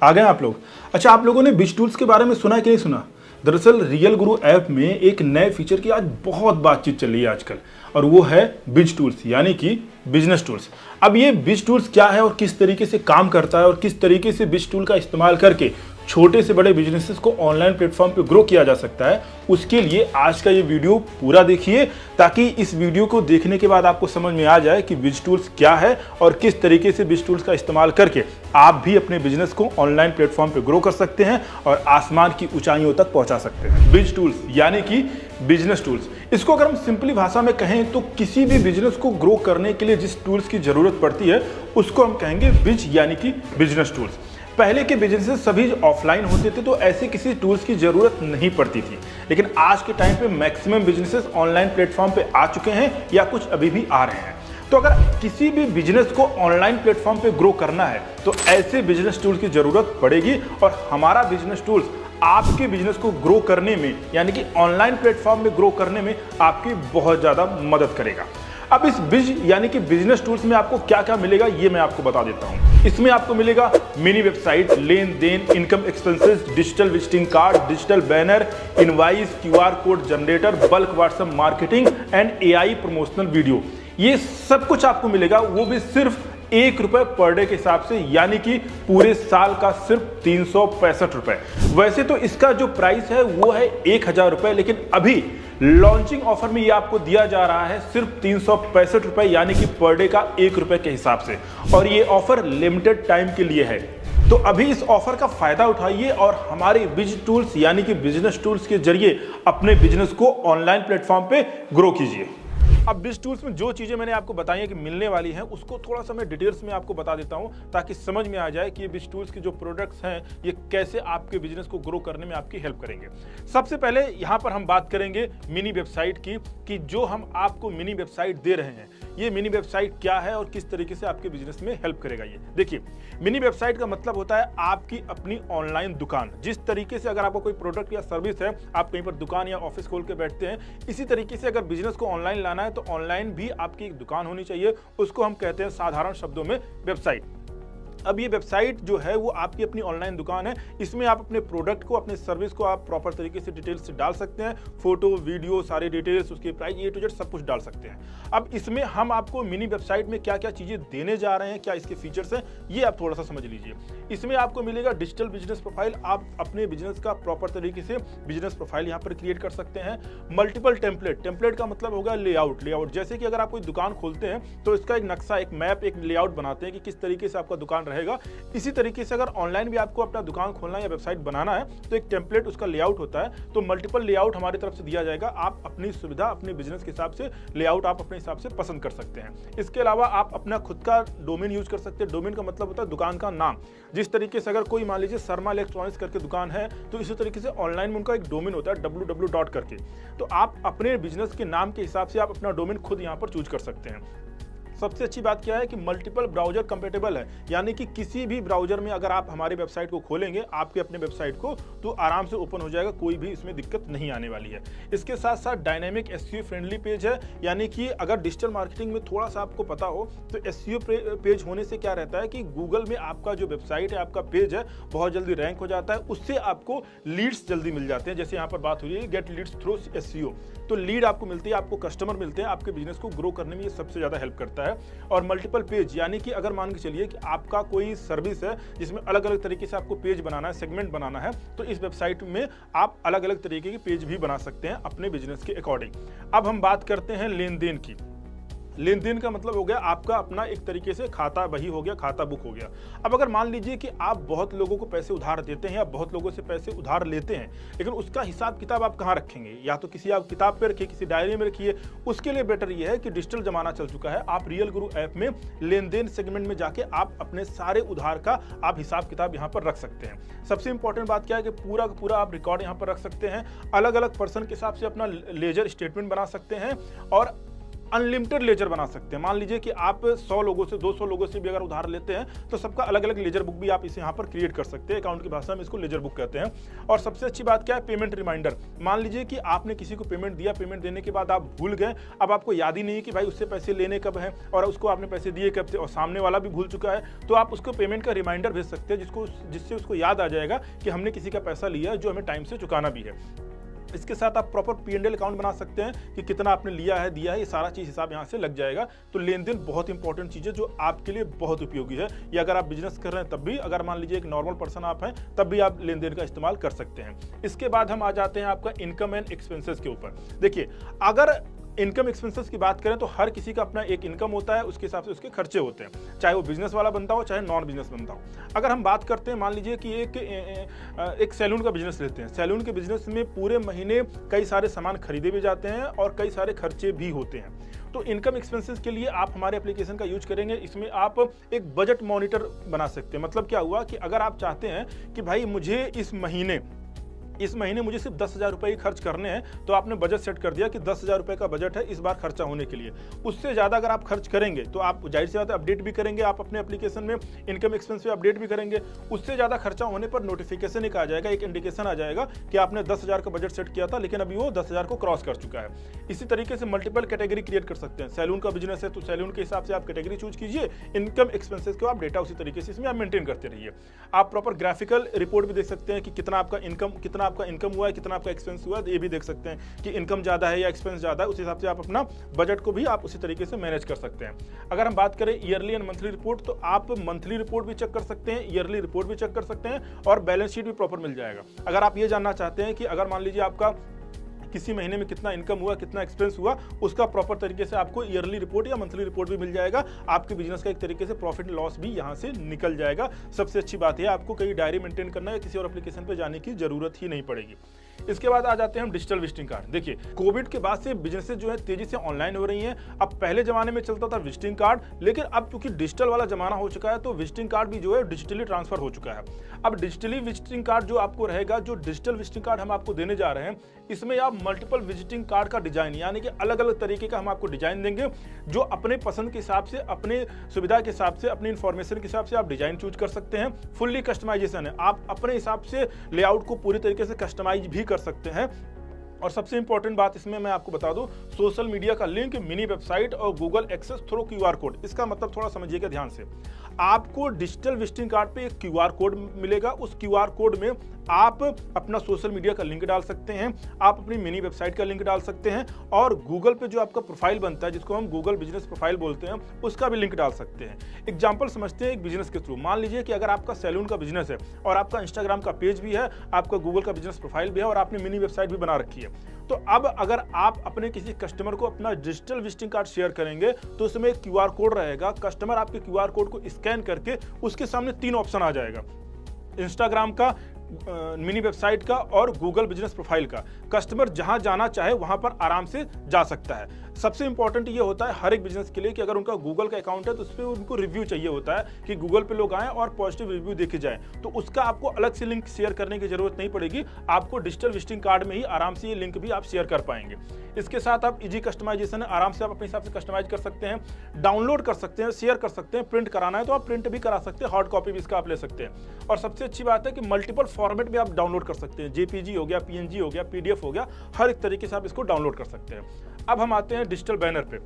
आ गए आप लोग। अच्छा, आप लोगों ने बिज टूल्स के बारे में सुना है कि नहीं सुना? दरअसल रियल गुरु ऐप में एक नए फीचर की आज बहुत बातचीत चल रही है आजकल, और वो है बिज टूल्स यानी कि बिजनेस टूल्स। अब ये बिज टूल्स क्या है और किस तरीके से काम करता है और किस तरीके से बिज टूल का इस्तेमाल करके छोटे से बड़े बिजनेसेस को ऑनलाइन प्लेटफॉर्म पे ग्रो किया जा सकता है, उसके लिए आज का ये वीडियो पूरा देखिए, ताकि इस वीडियो को देखने के बाद आपको समझ में आ जाए कि बिज टूल्स क्या है और किस तरीके से बिज टूल्स का इस्तेमाल करके आप भी अपने बिजनेस को ऑनलाइन प्लेटफॉर्म पे ग्रो कर सकते हैं और आसमान की ऊंचाइयों तक पहुंचा सकते हैं। बिज टूल्स यानी कि बिजनेस टूल्स, इसको अगर हम सिंपली भाषा में कहें तो किसी भी बिजनेस को ग्रो करने के लिए जिस टूल्स की जरूरत पड़ती है उसको हम कहेंगे बिज यानी कि बिजनेस टूल्स। पहले के बिजनेसेस सभी ऑफलाइन होते थे तो ऐसे किसी टूल्स की जरूरत नहीं पड़ती थी, लेकिन आज के टाइम पे मैक्सिमम बिजनेसेस ऑनलाइन प्लेटफॉर्म पे आ चुके हैं या कुछ अभी भी आ रहे हैं। तो अगर किसी भी बिजनेस को ऑनलाइन प्लेटफॉर्म पे ग्रो करना है तो ऐसे बिजनेस टूल्स की जरूरत पड़ेगी, और हमारा बिजनेस टूल्स आपके बिजनेस को ग्रो करने में यानी कि ऑनलाइन प्लेटफॉर्म में ग्रो करने में आपकी बहुत ज्यादा मदद करेगा। अब इस बिज यानी कि बिजनेस टूल्स में आपको क्या क्या मिलेगा ये मैं आपको बता देता हूं। इसमें आपको मिलेगा मिनी वेबसाइट, लेन देन, income expenses, digital visiting card, digital banner, invoice, QR code generator, bulk WhatsApp marketing and AI promotional video. ये सब कुछ आपको मिलेगा, वो भी सिर्फ ₹1 पर डे के हिसाब से, यानी कि पूरे साल का सिर्फ ₹365। वैसे तो इसका जो प्राइस है वो है ₹1000, लेकिन अभी लॉन्चिंग ऑफर में ये आपको दिया जा रहा है सिर्फ ₹365, यानी कि पर डे का ₹1 के हिसाब से, और ये ऑफर लिमिटेड टाइम के लिए है। तो अभी इस ऑफर का फायदा उठाइए और हमारे बिज टूल्स यानी कि बिजनेस टूल्स के जरिए अपने बिजनेस को ऑनलाइन प्लेटफॉर्म पे ग्रो कीजिए। अब बिज टूल्स में जो चीजें मैंने आपको बताई है कि मिलने वाली हैं, उसको थोड़ा सा मैं डिटेल्स में आपको बता देता हूं ताकि समझ में आ जाए कि ये बिज टूल्स के जो प्रोडक्ट्स हैं ये कैसे आपके बिजनेस को ग्रो करने में आपकी हेल्प करेंगे। सबसे पहले यहां पर हम बात करेंगे मिनी वेबसाइट की, कि जो हम आपको मिनी वेबसाइट दे रहे हैं ये मिनी वेबसाइट क्या है और किस तरीके से आपके बिजनेस में हेल्प करेगा। ये देखिए, मिनी वेबसाइट का मतलब होता है आपकी अपनी ऑनलाइन दुकान। जिस तरीके से अगर आपको कोई प्रोडक्ट या सर्विस है, आप कहीं पर दुकान या ऑफिस खोल के बैठते हैं, इसी तरीके से अगर बिजनेस को ऑनलाइन लाना है तो ऑनलाइन भी आपकी एक दुकान होनी चाहिए। उसको हम कहते हैं साधारण शब्दों में वेबसाइट। अब ये वेबसाइट जो है वो आपकी अपनी ऑनलाइन दुकान है। इसमें आप अपने प्रोडक्ट को, अपने सर्विस को आप प्रॉपर तरीके से डिटेल्स से डाल सकते हैं, फोटो, वीडियो, सारे डिटेल्स, उसके प्राइस, A to Z सब कुछ डाल सकते हैं। अब इसमें हम आपको मिनी वेबसाइट में क्या क्या चीजें देने जा रहे हैं, क्या इसके फीचर्स हैं, ये आप थोड़ा सा समझ लीजिए। इसमें आपको मिलेगा डिजिटल बिजनेस प्रोफाइल। आप अपने बिजनेस का प्रॉपर तरीके से बिजनेस प्रोफाइल यहाँ पर क्रिएट कर सकते हैं। मल्टीपल टेम्पलेट, टेम्पलेट का मतलब होगा लेआउट। जैसे कि अगर आप कोई दुकान खोलते हैं तो इसका एक नक्शा, एक मैप, एक लेआउट बनाते हैं कि किस तरीके से आपका दुकान रहेगा। इसी तरीके से अगर ऑनलाइन भी आपको अपना दुकान खोलना है या वेबसाइट बनाना है तो एक टेम्पलेट, उसका लेआउट होता है। तो मल्टीपल लेआउट हमारी तरफ से दिया जाएगा। आप अपनी सुविधा, अपने बिजनेस के हिसाब से लेआउट आप अपने हिसाब से पसंद कर सकते हैं। इसके अलावा आप अपना खुद का डोमेन यूज कर सकते हैं। डोमेन का मतलब होता है दुकान का नाम। जिस तरीके से अगर कोई मान लीजिए शर्मा इलेक्ट्रॉनिक्स करके दुकान है तो इसी तरीके से ऑनलाइन में उनका एक डोमेन होता है www. करके। तो आप अपने बिजनेस के नाम के हिसाब से आप अपना डोमेन खुद यहाँ पर चूज कर सकते हैं। सबसे अच्छी बात क्या है कि मल्टीपल ब्राउजर कंपेटेबल है, यानी कि किसी भी ब्राउजर में अगर आप हमारे वेबसाइट को खोलेंगे, आपके अपने वेबसाइट को, तो आराम से ओपन हो जाएगा, कोई भी इसमें दिक्कत नहीं आने वाली है। इसके साथ साथ डायनेमिक SEO फ्रेंडली पेज है, यानी कि अगर डिजिटल मार्केटिंग में थोड़ा सा आपको पता हो तो SEO पेज होने से क्या रहता है कि गूगल में आपका जो वेबसाइट है, आपका पेज है, बहुत जल्दी रैंक हो जाता है। उससे आपको लीड्स जल्दी मिल जाते हैं। जैसे यहाँ पर बात हो रही है गेट लीड्स थ्रू SEO, तो लीड आपको मिलती है, आपको कस्टमर मिलते हैं। आपके बिजनेस को ग्रो करने में ये सबसे ज्यादा हेल्प करता है। और मल्टीपल पेज, यानी कि अगर मान के चलिए कि आपका कोई सर्विस है जिसमें अलग अलग तरीके से आपको पेज बनाना है, सेगमेंट बनाना है, तो इस वेबसाइट में आप अलग अलग तरीके के पेज भी बना सकते हैं अपने बिजनेस के अकॉर्डिंग। अब हम बात करते हैं लेन देन की। लेन देन का मतलब हो गया आपका अपना एक तरीके से खाता बही हो गया, खाता बुक हो गया। अब अगर मान लीजिए कि आप बहुत लोगों को पैसे उधार देते हैं या बहुत लोगों से पैसे उधार लेते हैं, लेकिन उसका हिसाब किताब आप कहाँ रखेंगे? या तो किसी आप किताब पे रखिए, किसी डायरी में रखिए। उसके लिए बेटर ये है कि डिजिटल जमाना चल चुका है, आप रियल गुरु ऐप में लेन देन सेगमेंट में जाके आप अपने सारे उधार का आप हिसाब किताब यहाँ पर रख सकते हैं। सबसे इंपॉर्टेंट बात क्या है कि पूरा का पूरा आप रिकॉर्ड यहाँ पर रख सकते हैं। अलग अलग पर्सन के हिसाब से अपना लेजर स्टेटमेंट बना सकते हैं और अनलिमिटेड लेजर बना सकते हैं। मान लीजिए कि आप 100 लोगों से 200 लोगों से भी अगर उधार लेते हैं तो सबका अलग अलग लेजर बुक भी आप इसे यहाँ पर क्रिएट कर सकते हैं। अकाउंट की भाषा में इसको लेजर बुक कहते हैं। और सबसे अच्छी बात क्या है, पेमेंट रिमाइंडर। मान लीजिए कि आपने किसी को पेमेंट दिया, पेमेंट देने के बाद आप भूल गए, अब आपको याद ही नहीं है कि भाई उससे पैसे लेने कब हैं और उसको आपने पैसे दिए कब थे, और सामने वाला भी भूल चुका है, तो आप उसको पेमेंट का रिमाइंडर भेज सकते हैं जिससे उसको याद आ जाएगा कि हमने किसी का पैसा लिया जो हमें टाइम से चुकाना भी है। इसके साथ आप प्रॉपर P&L अकाउंट बना सकते हैं कि कितना आपने लिया है, दिया है, ये सारा चीज़ हिसाब यहाँ से लग जाएगा। तो लेन देन बहुत इंपॉर्टेंट चीज़ है जो आपके लिए बहुत उपयोगी है। या अगर आप बिजनेस कर रहे हैं तब भी, अगर मान लीजिए एक नॉर्मल पर्सन आप हैं तब भी आप लेन देन का इस्तेमाल कर सकते हैं। इसके बाद हम आ जाते हैं आपका इनकम एंड एक्सपेंसेस के ऊपर। देखिए, अगर इनकम एक्सपेंसेस की बात करें तो हर किसी का अपना एक इनकम होता है, उसके हिसाब से उसके खर्चे होते हैं, चाहे वो बिजनेस वाला बनता हो चाहे नॉन बिजनेस बनता हो। अगर हम बात करते हैं, मान लीजिए कि एक सैलून का बिजनेस लेते हैं। सैलून के बिजनेस में पूरे महीने कई सारे सामान खरीदे भी जाते हैं और कई सारे खर्चे भी होते हैं। तो इनकम एक्सपेंसेस के लिए आप हमारे एप्लीकेशन का यूज करेंगे। इसमें आप एक बजट मॉनिटर बना सकते हैं। मतलब क्या हुआ कि अगर आप चाहते हैं कि भाई मुझे इस महीने मुझे सिर्फ 10,000 रुपये ही खर्च करने हैं, तो आपने बजट सेट कर दिया कि 10,000 रुपये का बजट है इस बार खर्चा होने के लिए। उससे ज़्यादा अगर आप खर्च करेंगे तो आप जाहिर सी बात है अपडेट भी करेंगे, आप अपने एप्लीकेशन में इनकम एक्सपेंस पे अपडेट भी करेंगे। उससे ज़्यादा खर्चा होने पर नोटिफिकेशन एक आ जाएगा, एक इंडिकेशन आ जाएगा कि आपने 10,000 का बजट सेट किया था लेकिन अभी वो 10,000 को क्रॉस कर चुका है। इसी तरीके से मल्टीपल कैटेगरी क्रिएट कर सकते हैं। सैलून का बिजनेस है तो सैलून के हिसाब से आप कैटेगरी चूज कीजिए, इनकम एक्सपेंसेस को आप डेटा उसी तरीके से इसमें आप मेंटेन करते रहिए। आप प्रॉपर ग्राफिकल रिपोर्ट भी देख सकते हैं कि कितना आपका इनकम हुआ है, कितना आपका एक्सपेंस हुआ है। ये भी देख सकते हैं कि इनकम ज्यादा है या एक्सपेंस ज्यादा है, उस हिसाब से आप अपना बजट को भी आप उसी तरीके से मैनेज कर सकते हैं। अगर हम बात करें ईयरली एंड मंथली रिपोर्ट, तो आप मंथली रिपोर्ट भी चेक कर सकते हैं, ईयरली रिपोर्ट भी चेक कर सकते हैं और बैलेंस शीट भी प्रॉपर मिल जाएगा। अगर आप ये जानना चाहते हैं कि अगर मान लीजिए आपका किसी महीने में कितना इनकम हुआ, कितना एक्सपेंस हुआ, उसका प्रॉपर तरीके से आपको ईयरली रिपोर्ट या मंथली रिपोर्ट भी मिल जाएगा। आपके बिजनेस का एक तरीके से प्रॉफिट लॉस भी यहां से निकल जाएगा। सबसे अच्छी बात है आपको कहीं डायरी मेंटेन करना है, किसी और एप्लीकेशन पे जाने की जरूरत ही नहीं पड़ेगी। इसके बाद आ जाते हैं हम डिजिटल विजिटिंग कार्ड। देखिए, कोविड के बाद से बिजनेसेस जो है तेजी से ऑनलाइन हो रही हैं। अब पहले जमाने में चलता था विजिटिंग कार्ड, लेकिन अब क्योंकि डिजिटल वाला जमाना हो चुका है तो विजिटिंग कार्ड भी जो है डिजिटली ट्रांसफर हो चुका है। अब डिजिटली विजिटिंग कार्ड जो आपको रहेगा, जो डिजिटल विजिटिंग कार्ड हम आपको देने जा रहे हैं, इसमें आप मल्टीपल विजिटिंग कार्ड का डिजाइन, यानी कि अलग अलग तरीके का हम आपको डिजाइन देंगे, जो अपने पसंद के हिसाब से, अपने सुविधा के हिसाब से, अपनी इंफॉर्मेशन के हिसाब से आप डिजाइन चूज कर सकते हैं। फुल्ली कस्टमाइजेशन है, आप अपने हिसाब से लेआउट को पूरी तरीके से कस्टमाइज भी कर सकते हैं। और सबसे इंपॉर्टेंट बात इसमें मैं आपको बता दूं, सोशल मीडिया का लिंक, मिनी वेबसाइट और Google access through QR code. इसका मतलब थोड़ा समझिएगा ध्यान से। आपको डिजिटल विजिटिंग कार्ड पे एक QR कोड मिलेगा। उस QR कोड में आप अपना सोशल मीडिया का लिंक डाल सकते हैं, आप अपनी मिनी वेबसाइट का लिंक डाल सकते हैं और गूगल पे जो आपका प्रोफाइल बनता है, जिसको हम गूगल बिजनेस प्रोफाइल बोलते हैं, उसका भी लिंक डाल सकते हैं। एग्जांपल समझते हैं एक बिजनेस के थ्रू। मान लीजिए कि अगर आपका सैलून का बिजनेस है और आपका इंस्टाग्राम का पेज भी है, आपका गूगल का बिजनेस प्रोफाइल भी है और आपने मिनी वेबसाइट भी बना रखी है, तो अब अगर आप अपने किसी कस्टमर को अपना डिजिटल विजिटिंग कार्ड शेयर करेंगे तो उसमें एक QR कोड रहेगा। कस्टमर आपके QR कोड को स्कैन करके उसके सामने 3 ऑप्शन आ जाएगा, इंस्टाग्राम का, मिनी वेबसाइट का और गूगल बिजनेस प्रोफाइल का। कस्टमर जहां जाना चाहे वहां पर आराम से जा सकता है। सबसे इंपॉर्टेंट ये होता है हर एक बिजनेस के लिए कि अगर उनका गूगल का अकाउंट है तो उस पर उनको रिव्यू चाहिए होता है कि गूगल पे लोग आएं और पॉजिटिव रिव्यू देखे जाए, तो उसका आपको अलग से लिंक शेयर करने की जरूरत नहीं पड़ेगी। आपको डिजिटल विजिटिंग कार्ड में ही आराम से ये लिंक भी आप शेयर कर पाएंगे। इसके साथ आप इजी कस्टमाइजेशन है, आराम से आप अपने हिसाब से कस्टमाइज कर सकते हैं, डाउनलोड कर सकते हैं, शेयर कर सकते हैं। प्रिंट कराना है तो आप प्रिंट भी करा सकते हैं, हार्ड कॉपी भी इसका आप ले सकते हैं। और सबसे अच्छी बात है कि मल्टीपल फॉर्मेट में आप डाउनलोड कर सकते हैं, JPG हो गया, PNG हो गया, PDF हो गया, हर एक तरीके से आप इसको डाउनलोड कर सकते हैं। अब हम आते हैं डिजिटल बैनर पे।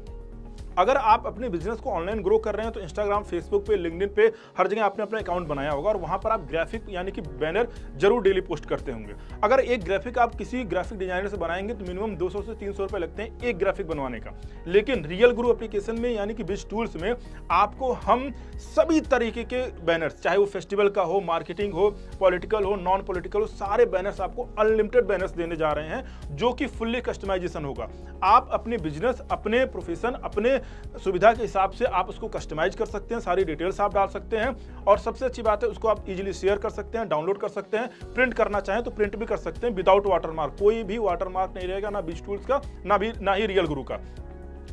अगर आप अपने बिजनेस को ऑनलाइन ग्रो कर रहे हैं तो इंस्टाग्राम, फेसबुक पे, लिंक्डइन पे, हर जगह आपने अपना अकाउंट बनाया होगा और वहां पर आप ग्राफिक यानी कि बैनर जरूर डेली पोस्ट करते होंगे। अगर एक ग्राफिक आप किसी ग्राफिक डिजाइनर से बनाएंगे तो मिनिमम 200 से 300 रुपए लगते हैं एक ग्राफिक बनवाने का। लेकिन रियल गुरु एप्लीकेशन में यानी कि बिज टूल्स में आपको हम सभी तरीके के बैनर्स, चाहे वो फेस्टिवल का हो, मार्केटिंग हो, पॉलिटिकल हो, नॉन पॉलिटिकल हो, सारे बैनर्स आपको अनलिमिटेड बैनर्स देने जा रहे हैं जो कि फुल्ली कस्टमाइजेशन होगा। आप अपने बिजनेस, अपने प्रोफेशन, अपने सुविधा के हिसाब से आप उसको कस्टमाइज कर सकते हैं, सारी डिटेल्स आप डाल सकते हैं और सबसे अच्छी बात है उसको आप इजीली शेयर कर सकते हैं, डाउनलोड कर सकते हैं, प्रिंट करना चाहें तो प्रिंट भी कर सकते हैं विदाउट वाटरमार्क। कोई भी वाटरमार्क नहीं रहेगा, ना बिज टूल्स का, ना ही रियल गुरु का।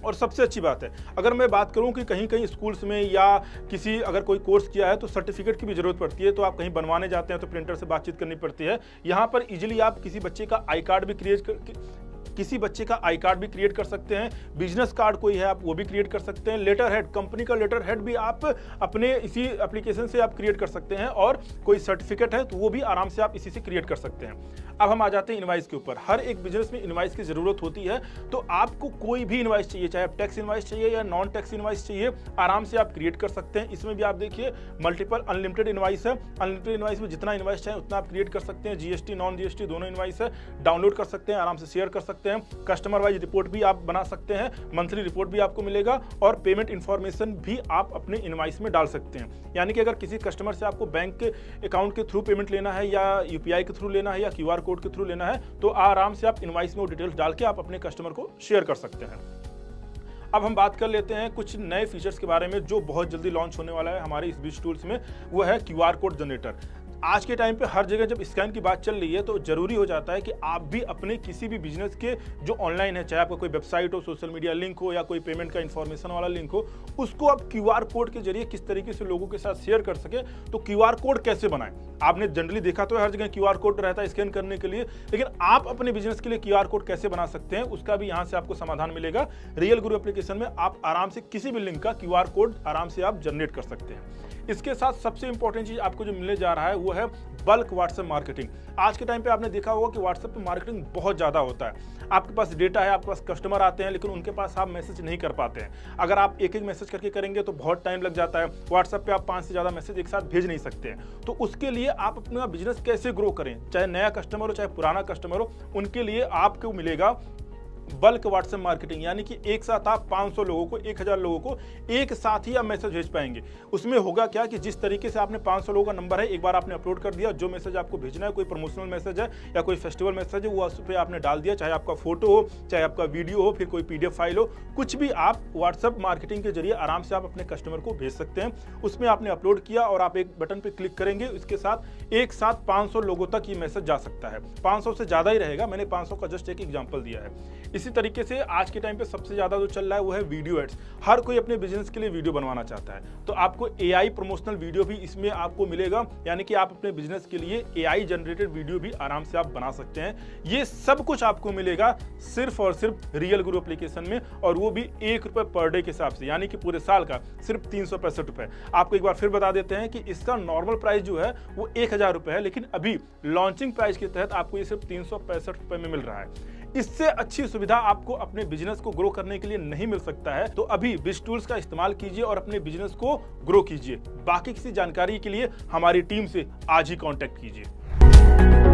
और सबसे अच्छी बात है, अगर मैं बात करूं कि कहीं कहीं स्कूल्स में या किसी अगर कोई कोर्स किया है तो सर्टिफिकेट की भी जरूरत पड़ती है, तो आप कहीं बनवाने जाते हैं तो प्रिंटर से बातचीत करनी पड़ती है। यहाँ पर इजीली आप किसी बच्चे का आई कार्ड भी किसी बच्चे का आई कार्ड भी क्रिएट कर सकते हैं, बिजनेस कार्ड कोई है आप वो भी क्रिएट कर सकते हैं, लेटर हेड, कंपनी का लेटर हेड भी आप अपने इसी एप्लीकेशन से आप क्रिएट कर सकते हैं, और कोई सर्टिफिकेट है तो वो भी आराम से आप इसी से क्रिएट कर सकते हैं। अब हम आ जाते हैं इनवाइस के ऊपर। हर एक बिजनेस में इनवाइस की जरूरत होती है, तो आपको कोई भी इनवाइस चाहिए, चाहे आप टैक्स इनवाइस चाहिए या नॉन टैक्स इनवाइस चाहिए, आराम से आप क्रिएट कर सकते हैं। इसमें भी आप देखिए मल्टीपल अनलिमिटेड इनवाइस है, अनलिमिटेड इनवाइस में जितना इनवाइस चाहे उतना आप क्रिएट कर सकते हैं। जीएसटी नॉन जीएसटी दोनों इनवाइस है, डाउनलोड कर सकते हैं, आराम से शेयर कर सकते हैं। कस्टमर वाइज रिपोर्ट भी आप बना सकते हैं, मंथली रिपोर्ट भी आपको मिलेगा, और पेमेंट इन्फॉर्मेशन भी आप अपने इनवाइस में डाल सकते हैं। यानी कि अगर किसी कस्टमर से आपको बैंक के अकाउंट के थ्रू पेमेंट लेना है, या यूपीआई के थ्रू लेना है, या क्यूआर कोड के थ्रू लेना है, तो आराम से आप इनवाइस में वो डिटेल्स डाल के आप अपने कस्टमर को शेयर कर सकते हैं। अब हम बात कर लेते हैं कुछ नए फीचर्स के बारे में जो बहुत जल्दी लॉन्च होने वाला है हमारे इस BizTools में। वो है क्यूआर कोड जनरेटर। आज के टाइम पे हर जगह जब स्कैन की बात चल रही है तो जरूरी हो जाता है कि आप भी अपने किसी भी बिजनेस के जो ऑनलाइन है, चाहे आपका कोई वेबसाइट हो, सोशल मीडिया लिंक हो, या कोई पेमेंट का इन्फॉर्मेशन वाला लिंक हो, उसको आप क्यूआर कोड के जरिए किस तरीके से लोगों के साथ शेयर कर सके। तो क्यूआर कोड कैसे बनाएं? आपने जनरली देखा तो हर जगह क्यूआर कोड रहता है स्कैन करने के लिए, लेकिन आप अपने बिजनेस के लिए क्यूआर कोड कैसे बना सकते हैं उसका भी यहाँ से आपको समाधान मिलेगा। रियल गुरु एप्लीकेशन में आप आराम से किसी भी लिंक का क्यूआर कोड आराम से आप जनरेट कर सकते हैं। इसके साथ सबसे इंपॉर्टेंट चीज आपको जो मिलने जा रहा है वो है बल्क व्हाट्सएप मार्केटिंग। आज के टाइम पे आपने देखा होगा कि व्हाट्सएप पे मार्केटिंग बहुत ज़्यादा होता है। आपके पास डेटा है, आपके पास कस्टमर आते हैं, लेकिन उनके पास आप मैसेज नहीं कर पाते हैं। अगर आप एक एक मैसेज करके करेंगे तो बहुत टाइम लग जाता है। व्हाट्सएप पे आप 5 से ज़्यादा मैसेज एक साथ भेज नहीं सकते हैं। तो उसके लिए आप अपना बिजनेस कैसे ग्रो करें, चाहे नया कस्टमर हो चाहे पुराना कस्टमर हो, उनके लिए आपको मिलेगा बल्क व्हाट्सएप मार्केटिंग। यानी कि एक साथ आप 500 लोगों को, 1000 लोगों को एक साथ ही आप मैसेज भेज पाएंगे। उसमें होगा क्या कि जिस तरीके से आपने 500 लोगों का नंबर है, एक बार आपने अपलोड कर दिया, जो मैसेज आपको भेजना है, कोई प्रमोशनल मैसेज है या कोई फेस्टिवल मैसेज है, वो उस पर आपने डाल दिया, चाहे आपका फोटो हो, चाहे आपका वीडियो हो, फिर कोई PDF फाइल हो, कुछ भी आप व्हाट्सएप मार्केटिंग के जरिए आराम से आप अपने कस्टमर को भेज सकते हैं। उसमें आपने अपलोड किया और आप एक बटन पर क्लिक करेंगे, इसके साथ एक साथ 500 लोगों तक ये मैसेज जा सकता है। 500 से ज़्यादा ही रहेगा, मैंने 500 का जस्ट एक एग्जाम्पल दिया है। इसी तरीके से आज के टाइम पे सबसे ज्यादा जो चल रहा है वो है वीडियो एड्स। हर कोई अपने बिजनेस के लिए वीडियो बनवाना चाहता है, तो आपको AI प्रमोशनल वीडियो भी इसमें आपको मिलेगा। यानी कि आप अपने बिजनेस के लिए AI जनरेटेड वीडियो भी आराम से आप बना सकते हैं। ये सब कुछ आपको मिलेगा सिर्फ और सिर्फ रियल गुरु एप्लीकेशन में, और वो भी ₹1 पर डे के हिसाब से, यानी कि पूरे साल का सिर्फ ₹365। आपको एक बार फिर बता देते हैं कि इसका नॉर्मल प्राइस जो है वो ₹1000 है, लेकिन अभी लॉन्चिंग प्राइस के तहत आपको ये सिर्फ ₹365 में मिल रहा है। इससे अच्छी सुविधा आपको अपने बिजनेस को ग्रो करने के लिए नहीं मिल सकता है। तो अभी BizTools का इस्तेमाल कीजिए और अपने बिजनेस को ग्रो कीजिए। बाकी किसी जानकारी के लिए हमारी टीम से आज ही कांटेक्ट कीजिए।